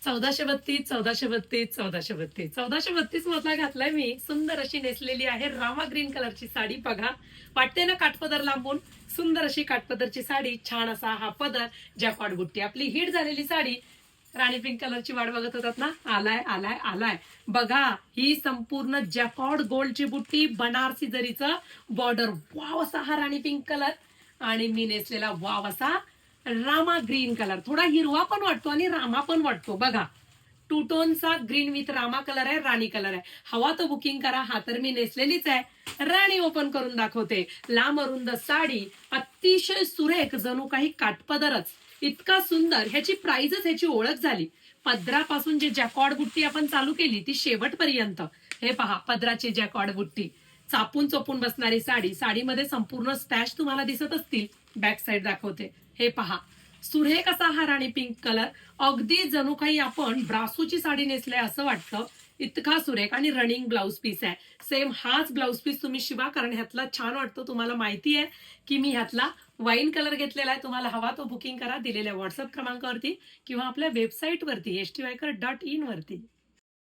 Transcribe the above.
1432 1432 1432 1432 मधला घातलाय मी. सुंदर अशी नेसलेली आहे रामा ग्रीन कलरची साडी. बघा, वाटते ना काठपदर लांबून. सुंदर अशी काठपदरची साडी, छान असा हा पदर, जॅकॉट बुट्टी. आपली हिट झालेली साडी राणी पिंक कलरची वाट बघत होतात ना, आलाय आलाय आलाय. बघा, ही संपूर्ण जॅकॉट गोल्डची बुट्टी, बनारसी जरीचं बॉर्डर, वाव असा हा राणी पिंक कलर, आणि मी नेसलेला वाव असा रामा ग्रीन कलर. थोडा हिरवा पण वाटतो आणि रामा पण वाटतो. बघा, टू टोनचा ग्रीन विथ रामा कलर आहे, राणी कलर आहे. हवा तो बुकिंग करा. हा तर मी नेसलेलीच आहे. राणी ओपन करून दाखवते. लांब अरुंद साडी, अतिशय सुरेख, जणू काही काठपदरच. इतका सुंदर. ह्याची प्राइसच, ह्याची ओळख झाली. पदरापासून जे जॅकॉट बुट्टी आपण चालू केली ती शेवटपर्यंत. हे पहा, पदराची जॅकॉट बुट्टी, चापून चोपून बसणारी साडी. साडीमध्ये संपूर्ण स्टॅच तुम्हाला दिसत असतील. बॅक साईड दाखवते. हे पहा, सुरेख असा हा राणी पिंक कलर. अगदी जणू काही आपण ब्रासोची साडी नेसलाय असं वाटतं. इतका सुरेख. आणि रनिंग ब्लाउज पीस आहे. सेम हाच ब्लाउज पीस तुम्ही शिवा, कारण ह्यातला छान वाटतो. तुम्हाला माहिती आहे की मी ह्यातला वाईन कलर घेतलेला आहे. तुम्हाला हवा तो बुकिंग करा दिलेल्या व्हॉट्सअप क्रमांकावरती किंवा आपल्या वेबसाईटवरती htviker.in वरती.